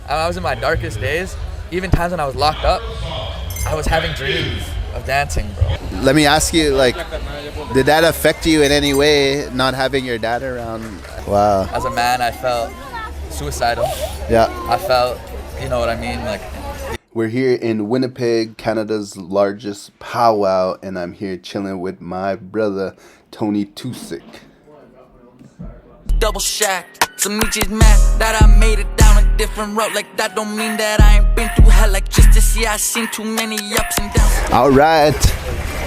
I was in my darkest days. Even times when I was locked up, I was having dreams of dancing, bro. Let me ask you, like, did that affect you in any way, not having your dad around? Wow. As a man, I felt suicidal. Yeah. I felt, you know what I mean, like. We're here in Winnipeg, Canada's largest powwow, and I'm here chilling with my brother, Tony Tusick. Double shacked. So me just mad that I made it down a different road. Like that don't mean that I ain't been through hell. Like just to see I seen too many ups and downs. All right,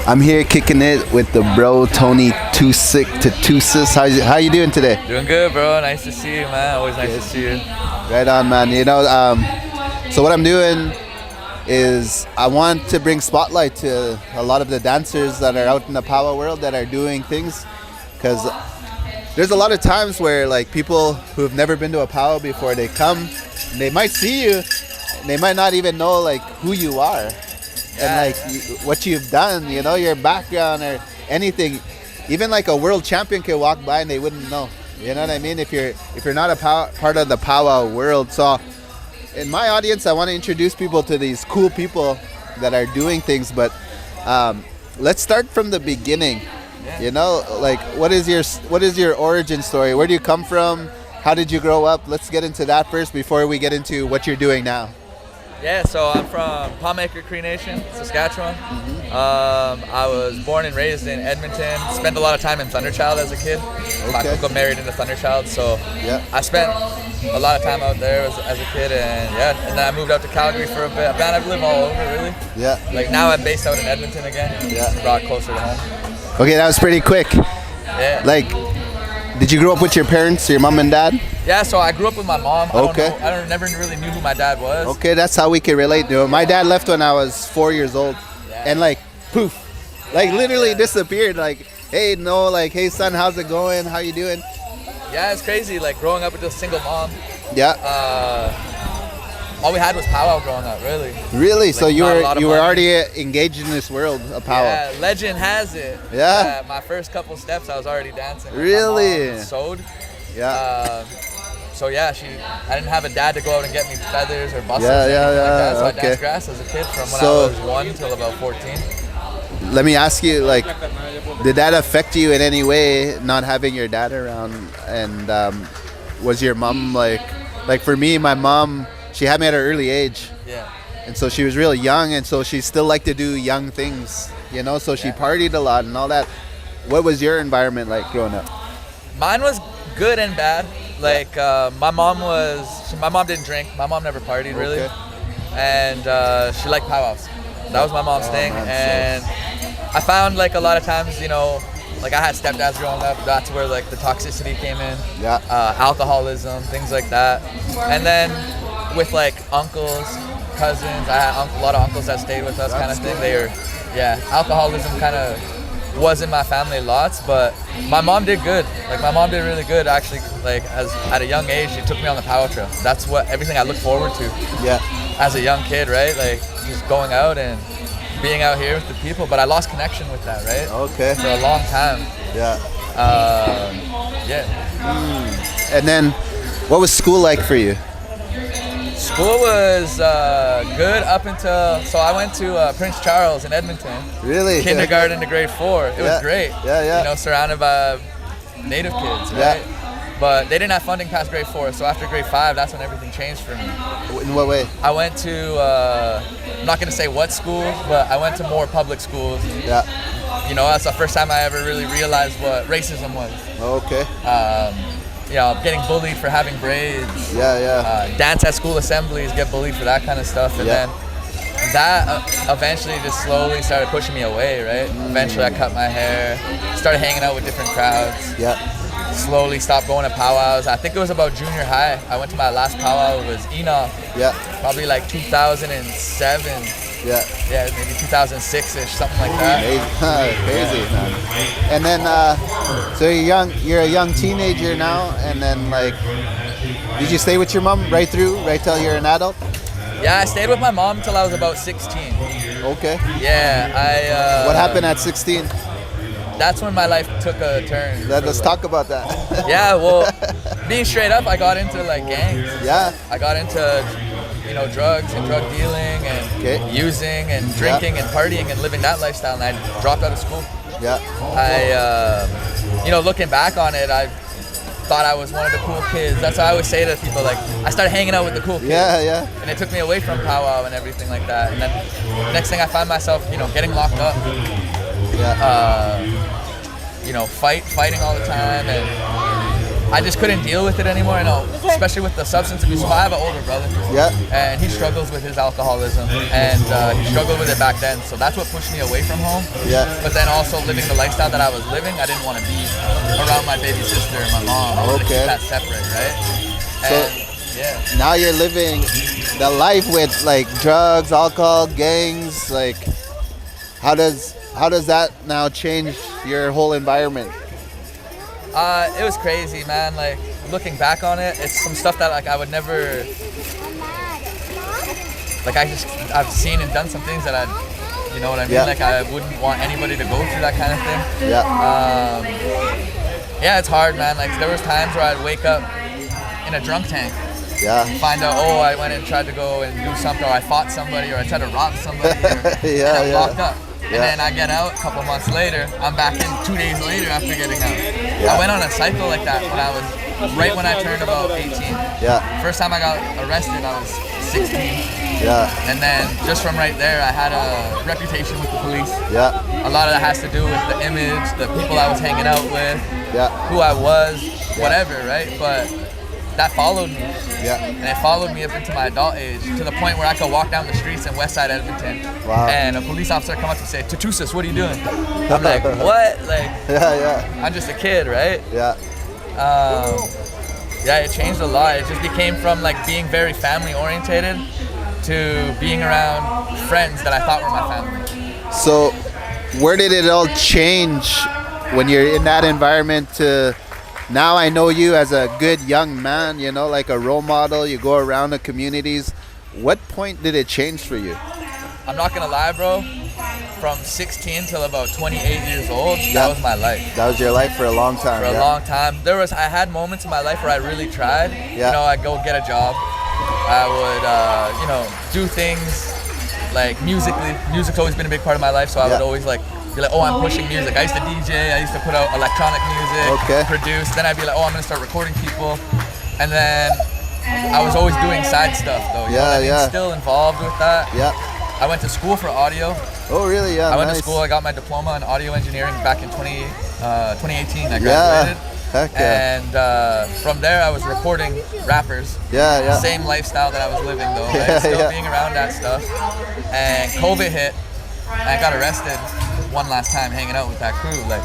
I'm here kicking it with the bro Tony Tusick to Tusis. How you doing today? Doing good, bro. Nice to see you, man. Always nice to see you. Right on, man. You know, so what I'm doing is I want to bring spotlight to a lot of the dancers that are out in the powwow world that are doing things, because there's a lot of times where like people who've never been to a powwow before, they come and they might see you and they might not even know like who you are and like what you've done, you know, your background or anything. Even like a world champion could walk by and they wouldn't know, you know what I mean, if you're not a part of the powwow world. So in my audience, I want to introduce people to these cool people that are doing things, but let's start from the beginning. You know, like what is your origin story? Where do you come from? How did you grow up? Let's get into that first before we get into what you're doing now. Yeah, so I'm from Palmaker Cree Nation, Saskatchewan. I was born and raised in Edmonton. Spent a lot of time in Thunderchild as a kid. My uncle got married into Thunderchild, so I spent a lot of time out there as a kid, and and then I moved out to Calgary for a bit. Man, I've lived all over, really. Yeah. Like now I'm based out in Edmonton again. Yeah. Brought closer to home. Okay, that was pretty quick. Yeah. Like, did you grow up with your parents, your mom and dad? Yeah, so I grew up with my mom. Okay. I never really knew who my dad was. Okay, that's how we can relate to it. My dad left when I was 4 years old, and like, poof, like literally disappeared. Like, hey, hey son, how's it going? How you doing? Yeah, it's crazy. Like growing up with a single mom. Yeah. All we had was powwow growing up, really. Really? Like, so you were already engaged in this world of powwow. Yeah, legend has it. Yeah. My first couple steps, I was already dancing. Really? My mom sewed. Yeah. So yeah, I didn't have a dad to go out and get me feathers or buses. Yeah. Like that. So Okay. I danced grass as a kid from when I was 1 until about 14. Let me ask you, like, did that affect you in any way, not having your dad around? And was your mom like for me, my mom, she had me at an early age. Yeah. And so she was really young, and so she still liked to do young things, you know, so she partied a lot and all that. What was your environment like growing up? Mine was good and bad. Like my mom didn't drink. My mom never partied really. And she liked powwows. That was my mom's thing. And I found like a lot of times, you know, like I had stepdads growing up. That's where like the toxicity came in. Yeah. Alcoholism, things like that. And then with like uncles, cousins, I had a lot of uncles that stayed with us, kind of thing. They were, alcoholism kind of was in my family lots, but my mom did good. Like my mom did really good actually. Like at a young age, she took me on the powwow trail. That's everything I look forward to. Yeah. As a young kid, right? Like just going out and being out here with the people, but I lost connection with that, right? Okay. For a long time. Yeah. And then, what was school like for you? School was good up until, so I went to Prince Charles in Edmonton. Really? Kindergarten to grade 4. It was great. Yeah. You know, surrounded by native kids, right? Yeah. But they didn't have funding past grade 4, so after grade 5, that's when everything changed for me. In what way? I went to, I'm not going to say what schools, but I went to more public schools. Yeah. You know, that's the first time I ever really realized what racism was. Okay. You know, getting bullied for having braids. Yeah. Dance at school assemblies, get bullied for that kind of stuff. And then that eventually just slowly started pushing me away, right? Eventually I cut my hair, started hanging out with different crowds. Yeah. Slowly stopped going to powwows. I think it was about junior high. I went to my last powwow. It was Enoch. Yeah. Probably like 2007. Yeah. Yeah, maybe 2006-ish, something like that. Crazy, man. And then, so you're a young teenager now, and then like, did you stay with your mom right till you're an adult? Yeah, I stayed with my mom until I was about 16. Okay. Yeah, what happened at 16? That's when my life took a turn. Let's talk about that. Yeah, well, being straight up, I got into like gangs. Yeah. I got into you know, drugs and drug dealing and using and drinking and partying and living that lifestyle, and I dropped out of school. Yeah. I, you know, looking back on it, I thought I was one of the cool kids. That's what I always say to people, like, I started hanging out with the cool kids. Yeah. And it took me away from powwow and everything like that. And then next thing I found myself, you know, getting locked up. Yeah. You know, fighting all the time, and I just couldn't deal with it anymore. I know, especially with the substance abuse. So I have an older brother. Yeah. And he struggles with his alcoholism, and he struggled with it back then. So that's what pushed me away from home. Yeah. But then also living the lifestyle that I was living, I didn't want to be around my baby sister and my mom. I wanted to keep that separate, right? And, yeah. Now you're living the life with like drugs, alcohol, gangs. Like, how does that now change your whole environment? It was crazy, man. Like, looking back on it, it's some stuff that like I would never, like I've seen and done some things that you know what I mean? Yeah. Like, I wouldn't want anybody to go through that kind of thing. Yeah. Yeah, it's hard, man. Like, there was times where I'd wake up in a drunk tank. Yeah. Find out, oh, I went and tried to go and do something, or I fought somebody, or I tried to rob somebody, and I'm locked up. And then I get out a couple months later, I'm back in 2 days later after getting out. I went on a cycle like that right when I turned about 18. Yeah. First time I got arrested, I was 16. Yeah. And then just from right there, I had a reputation with the police. Yeah. A lot of that has to do with the image, the people I was hanging out with, Yeah. who I was, whatever, right? But that followed me. Yeah. And it followed me up into my adult age, to the point where I could walk down the streets in Westside Edmonton, and a police officer come up and say, "Tutusas, what are you doing?" I'm like, "What?" Like, I'm just a kid, right? Yeah. Yeah, it changed a lot. It just became from like being very family orientated to being around friends that I thought were my family. So, where did it all change when you're in that environment to now I know you as a good young man, you know, like a role model, you go around the communities. What point did it change for you? I'm not gonna lie, bro. From 16 till about 28 years old, that was my life. That was your life for a long time. For a long time. I had moments in my life where I really tried. Yeah. You know, I'd go get a job. I would, you know, do things like musically. Music's always been a big part of my life, so I would always like be like, oh, I'm pushing music. I used to DJ. I used to put out electronic music, produce. Then I'd be like, oh, I'm gonna start recording people. And then I was always doing side stuff though. You know what I mean? Still involved with that. Yeah. I went to school for audio. Oh, really? Yeah. I went to school. I got my diploma in audio engineering back in 2018. I graduated. Heck yeah. And from there, I was recording rappers. Yeah. Same lifestyle that I was living though. Right? Still being around that stuff. And COVID hit. And I got arrested one last time hanging out with that crew. Like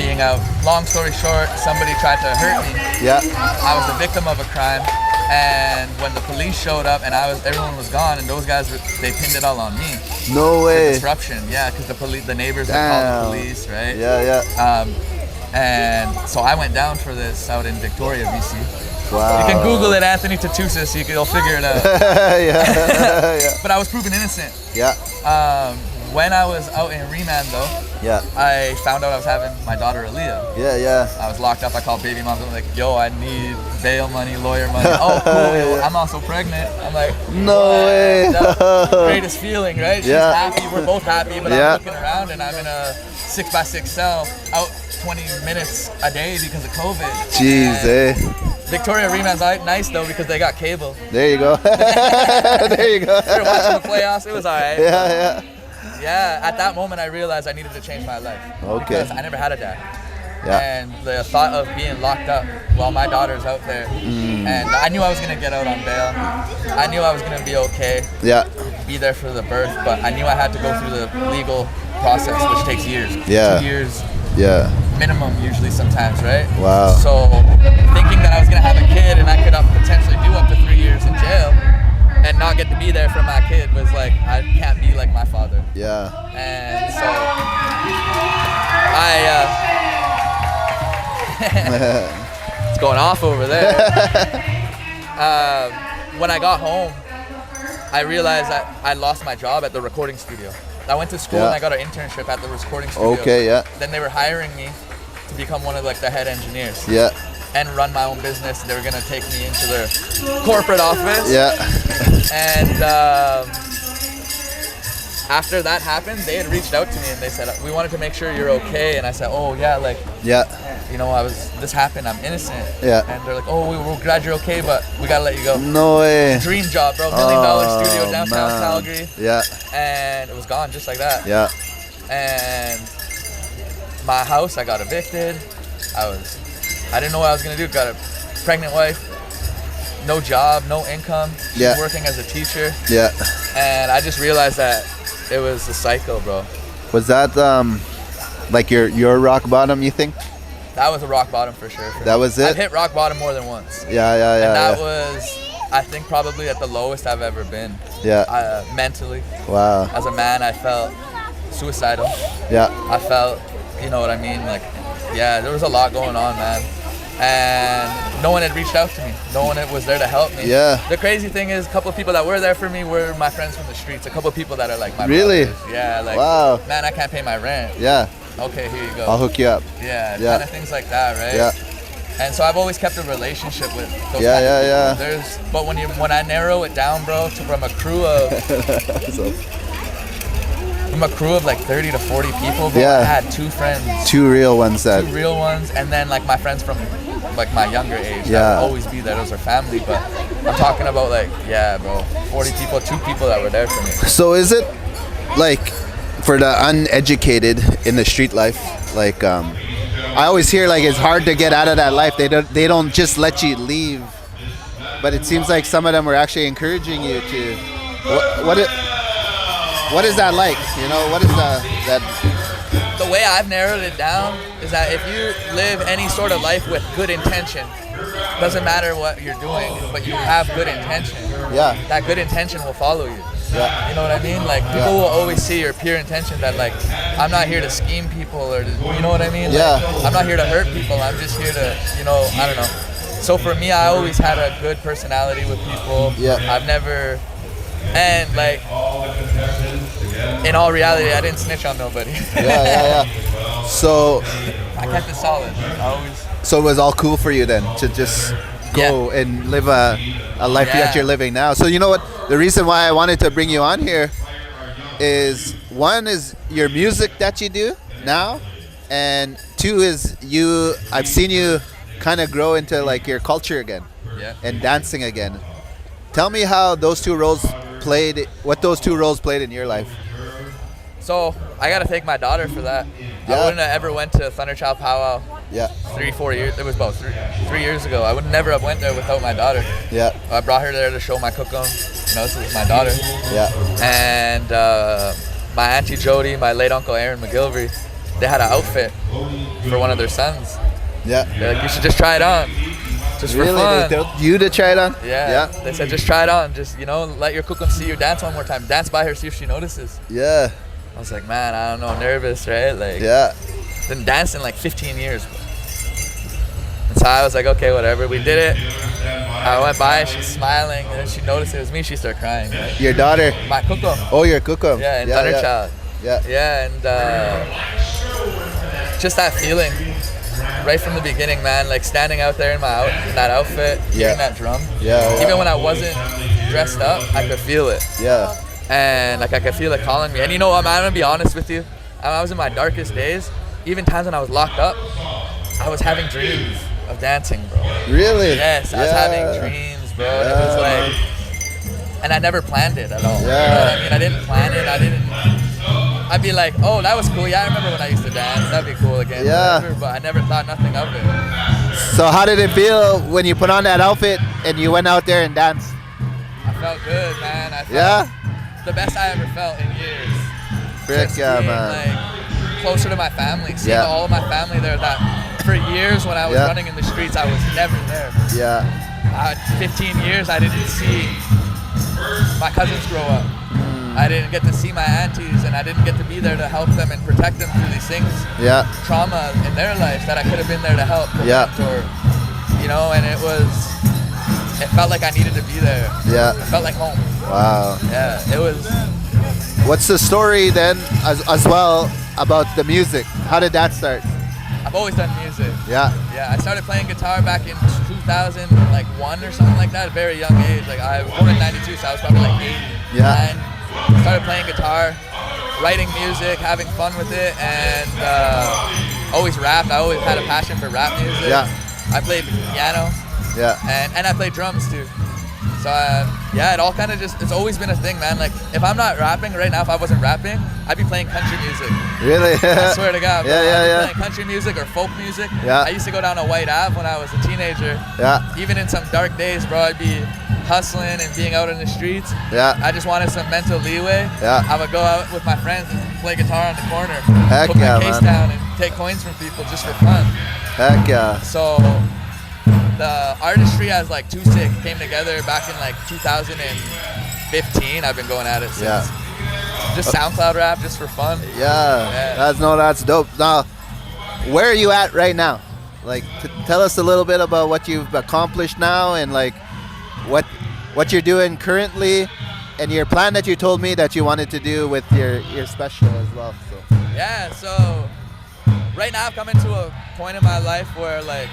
being out. Long story short, somebody tried to hurt me. Yeah. I was the victim of a crime. And when the police showed up and everyone was gone, and those guys they pinned it all on me. No way. The disruption, yeah, because the neighbors would call the police, right? Yeah. And so I went down for this out in Victoria, BC. Wow. You can Google it, Anthony Tutusas, you'll figure it out. Yeah. But I was proven innocent. Yeah. When I was out in remand though, I found out I was having my daughter Aaliyah. Yeah. I was locked up. I called baby moms. I'm like, yo, I need bail money, lawyer money. Oh, cool. Yo, I'm also pregnant. I'm like, no way. That's the greatest feeling, right? She's happy. We're both happy. But I'm looking around and I'm in a 6x6 cell, out 20 minutes a day because of COVID. Jeez, Victoria remand's nice though because they got cable. There you go. There you go. We were watching the playoffs. It was all right. Yeah. Yeah, at that moment I realized I needed to change my life. Okay. Because I never had a dad. Yeah. And the thought of being locked up while my daughter's out there, and I knew I was gonna get out on bail. I knew I was gonna be okay. Yeah. Be there for the birth, but I knew I had to go through the legal process, which takes years. Yeah. 2 years. Yeah. Minimum usually sometimes, right? Wow. So thinking that I was gonna have a kid and I could potentially do up to 3 years in jail and not get to be there for my kid was like, I can't be like my father. Yeah. And so it's going off over there. When I got home, I realized that I lost my job at the recording studio. I went to school and I got an internship at the recording studio. Okay, yeah. Then they were hiring me to become one of like the head engineers. Yeah. and run my own business. They were gonna take me into their corporate office. Yeah. And after that happened, they had reached out to me and they said, we wanted to make sure you're okay. And I said, oh yeah, like, Yeah. you know, this happened, I'm innocent. Yeah. And they're like, oh, we're glad you're okay, but we gotta let you go. No way. Dream job, bro. $1 million studio downtown man. Calgary. Yeah. And it was gone just like that. Yeah. And my house, I got evicted. I didn't know what I was gonna do. Got a pregnant wife, no job, no income. She's Yeah. working as a teacher. Yeah. And I just realized that it was a cycle, bro. Was that like your rock bottom, you think? That was a rock bottom for sure. That was it? I've hit rock bottom more than once. Yeah. And that was, I think, probably at the lowest I've ever been. Yeah. Mentally. Wow. As a man, I felt suicidal. Yeah. I felt, you know what I mean? Like, yeah, there was a lot going on, man. And no one had reached out to me. No one was there to help me. Yeah. The crazy thing is, a couple of people that were there for me were my friends from the streets. A couple of people that are like my Really? brothers. Yeah, like, Wow. man, I can't pay my rent. Yeah. Okay, here you go. I'll hook you up. Yeah, Yeah. kind of things like that, right? Yeah. And so I've always kept a relationship with those Yeah, kind of yeah, people. But when I narrow it down, bro, from a crew of like 30 to 40 people, bro, Yeah. I had two friends. Two real ones that. Two real ones, and then like my friends from like my younger age that Yeah. would always be there. Those are family, but I'm talking about like, yeah, bro, 40 people, two people that were there for me. So is it like for the uneducated in the street life, like I always hear like it's hard to get out of that life. They don't just let you leave, but it seems like some of them were actually encouraging you to. What is that like? You know, what is that? The way I've narrowed it down is that if you live any sort of life with good intention, doesn't matter what you're doing, but you have good intention. Yeah. That good intention will follow you. Yeah. You know what I mean? Like people will always see your pure intention. That like, I'm not here to scheme people or to, you know what I mean? Yeah. Like, I'm not here to hurt people. I'm just here to, you know, I don't know. So for me, I always had a good personality with people. Yeah. I've never, and like, in all reality, I didn't snitch on nobody. Yeah. So I kept it solid. it was all cool for you then to just go and live a life that you're living now. So you know what? The reason why I wanted to bring you on here is one is your music that you do now, and two is I've seen you kind of grow into like your culture again and dancing again. Tell me how those two roles played in your life. So I gotta thank my daughter for that. I wouldn't have ever went to Thunderchild Powwow. 3-4 years. It was about 3 years ago. I would never have went there without my daughter. Yeah. I brought her there to show my cookum. You know, this is my daughter. Yeah. And my auntie Jody, my late uncle Aaron McGilvery, they had an outfit for one of their sons. Yeah. They're like, you should just try it on. Just for Really? fun. They told you to try it on? Yeah. They said just try it on. Just, you know, let your cookum see you dance one more time. Dance by her, see if she notices. Yeah. I was like, man, I don't know, nervous, right? Like, been dancing like 15 years. And so I was like, okay, whatever. We did it. I went by, she's smiling, and then she noticed it was me. She started crying. Right? Your daughter? My cookum. Oh, your cookum. Yeah, and Thunderchild. Yeah. And just that feeling, right from the beginning, man. Like standing out there in that outfit, hearing that drum. Even when I wasn't dressed up, I could feel it. Yeah. And like I could feel it calling me. And you know what, man, I'm gonna be honest with you. I was in my darkest days, even times when I was locked up, I was having dreams of dancing, bro. Really? Yes, I was having dreams, bro. And it was like, and I never planned it at all. You know what I mean? I didn't plan it. I'd be like, oh, that was cool. Yeah, I remember when I used to dance. That'd be cool again. Whatever, but I never thought nothing of it. So how did it feel when you put on that outfit and you went out there and danced? I felt good, man. I felt the best I ever felt in years. Frick, being, man. Like, closer to my family, seeing all of my family there. That for years when I was running in the streets, I was never there. 15 years I didn't see my cousins grow up. I didn't get to see my aunties, and I didn't get to be there to help them and protect them through these things. Trauma in their life that I could have been there to help prevent or, you know, and it felt like I needed to be there. It felt like home. Wow. Yeah, it was. What's the story then as well about the music? How did that start? I've always done music. Yeah. Yeah, I started playing guitar back in 2001 or something like that, at a very young age. Like I was born in '92, so I was probably like 8, Yeah. 9. Started playing guitar, writing music, having fun with it, and always rapped. I always had a passion for rap music. Yeah. I played piano, Yeah. and I played drums too. So yeah, it all kind of just, it's always been a thing, man. Like if I'm not rapping right now, if I wasn't rapping, I'd be playing country music. Really? I swear to God, bro. Yeah, yeah, I'd be yeah. playing country music or folk music. Yeah. I used to go down to White Ave when I was a teenager. Yeah. Even in some dark days, bro, I'd be hustling and being out in the streets. Yeah. I just wanted some mental leeway. Yeah. I would go out with my friends and play guitar on the corner. Heck put my yeah, case man. down and take coins from people just for fun. Heck yeah. So the artistry as like Too Sick came together back in like 2015. I've been going at it since. Yeah. Just SoundCloud rap, just for fun. Yeah. That's dope. Now, where are you at right now? Like, tell us a little bit about what you've accomplished now, and like what you're doing currently, and your plan that you told me that you wanted to do with your special as well. So. Yeah. So right now I've come into a point in my life where like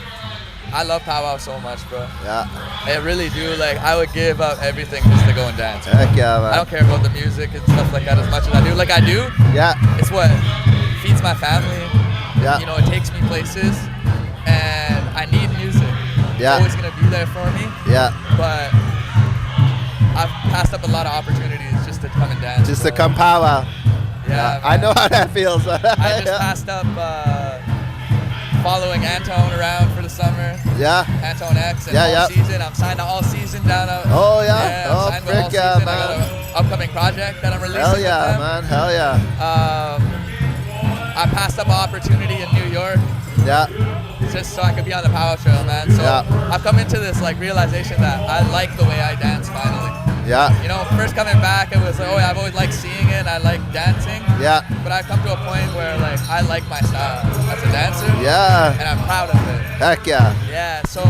I love powwow so much, bro. Yeah. I really do. Like I would give up everything just to go and dance. Heck yeah, man. I don't care about the music and stuff like that as much as I do. Like I do. Yeah. It's what feeds my family. Yeah. You know, it takes me places, and I need music. Yeah. It's always gonna be there for me. Yeah. But I've passed up a lot of opportunities just to come and dance. Just to come powwow. Yeah. I know how that feels. I just passed up following Antone around for the summer. Yeah. Antone X and Yeah, All yeah. Season. I'm signed to All Season down out. Oh, yeah? I'm Oh, signed with All frick yeah, Season. man. I got an upcoming project that I'm releasing. Hell yeah, with them. man. Hell yeah. I passed up an opportunity in New York Yeah. just so I could be on the Powwow Trail, man. So Yeah. I've come into this like realization that I like the way I dance finally. Yeah. You know, first coming back, it was like, oh, I've always liked seeing it. I like dancing. Yeah. But I've come to a point where like I like my style as a dancer. Yeah. And I'm proud of it. Heck yeah. Yeah. So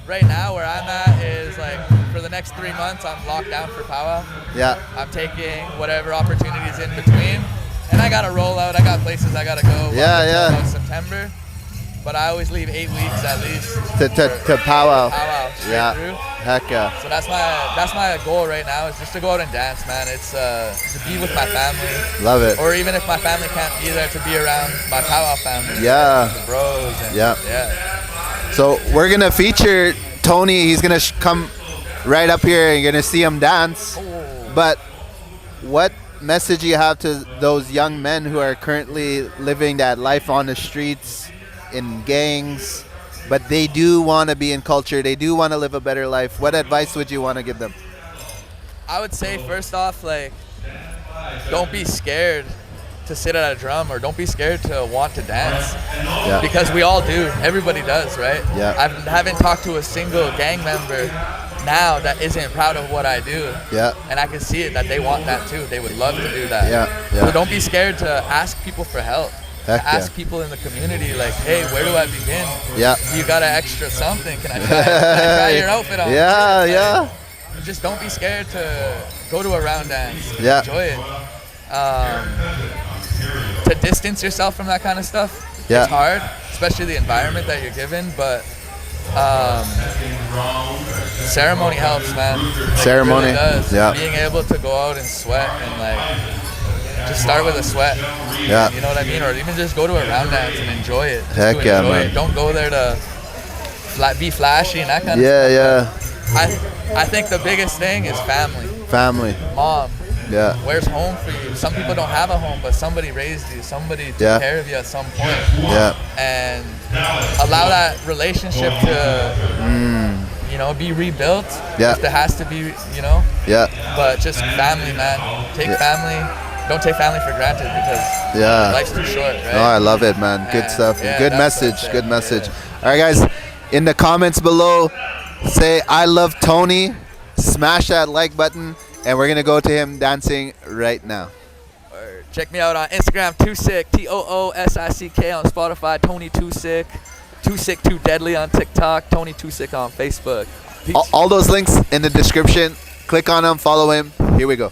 right now where I'm at is like for the next 3 months I'm locked down for powwow. Yeah. I'm taking whatever opportunities in between, and I gotta roll out. I got places I gotta go. Yeah, yeah. About September, but I always leave 8 weeks at least To powwow. powwow straight Yeah. through. Heck yeah. So that's my goal right now, is just to go out and dance, man. It's to be with my family, Love it. or even if my family can't be there, to be around my powwow family. Yeah. The bros. And, Yeah. Yeah. So we're gonna feature Tony. He's gonna come right up here, and you're gonna see him dance. Oh. But what message do you have to those young men who are currently living that life on the streets, in gangs, but they do want to be in culture, they do want to live a better life? What advice would you want to give them? I would say first off, like, don't be scared to sit at a drum, or don't be scared to want to dance. Yeah. Because we all do. Everybody does, right? Yeah. I haven't talked to a single gang member now that isn't proud of what I do. Yeah. And I can see it that they want that too. They would love to do that. Yeah, yeah. So don't be scared to ask people for help. Heck To ask yeah. people in the community, like, hey, where do I begin? Yeah. You got an extra something? Can I try your outfit on? Yeah, Like, yeah. just don't be scared to go to a round dance. Yeah. Enjoy it. To distance yourself from that kind of stuff, Yeah. it's hard, especially the environment that you're given, but ceremony helps, man. Like, Ceremony, it really does. yeah. Being able to go out and sweat and like just start with a sweat. Yeah. You know what I mean? Or even just go to a round dance and enjoy it. Just Heck to yeah, enjoy man. it. Don't go there to be flashy and that kind of Yeah, stuff. yeah. I think the biggest thing is family. Family. Mom, Yeah. where's home for you? Some people don't have a home, but somebody raised you. Somebody took Yeah. care of you at some point. Yeah. And allow that relationship to, you know, be rebuilt. Yeah. If there has to be, you know. Yeah. But just family, man. Take family. Don't take family for granted, because Yeah. life's too short, right? Oh, I love it, man. Good And, stuff. yeah, Good that's message. what I'm Good saying. message. Yeah. All right, guys. In the comments below, say I love Tony. Smash that like button, and we're gonna go to him dancing right now. Or check me out on Instagram, Too Sick, TOOSICK on Spotify, Tony Too Sick, Too Sick Too Deadly on TikTok, Tony Too Sick on Facebook. Peace. All those links in the description. Click on him. Follow him. Here we go.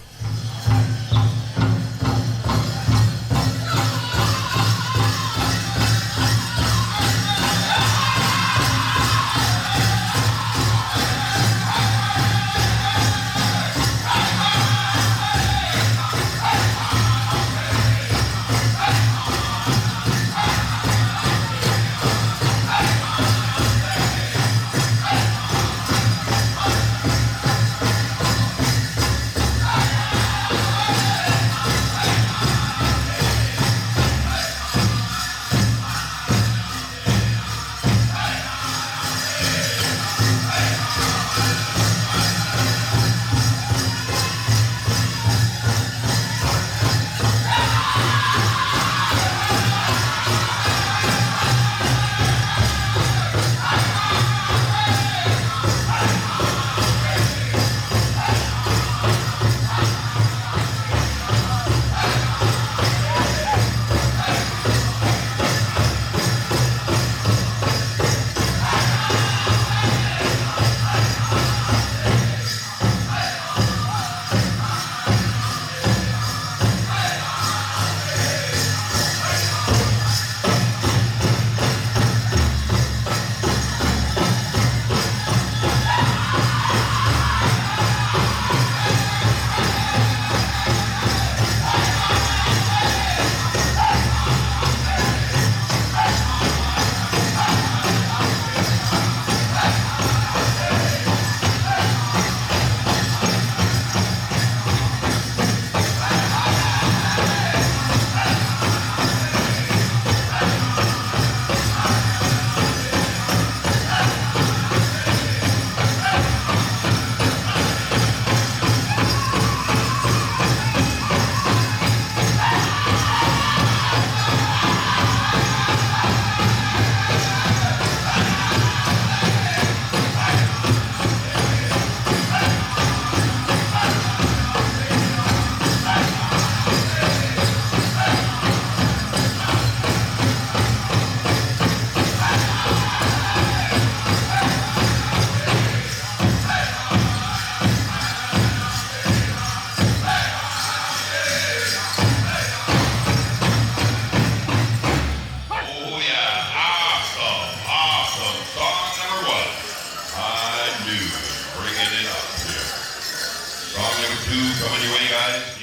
2 coming your way, guys.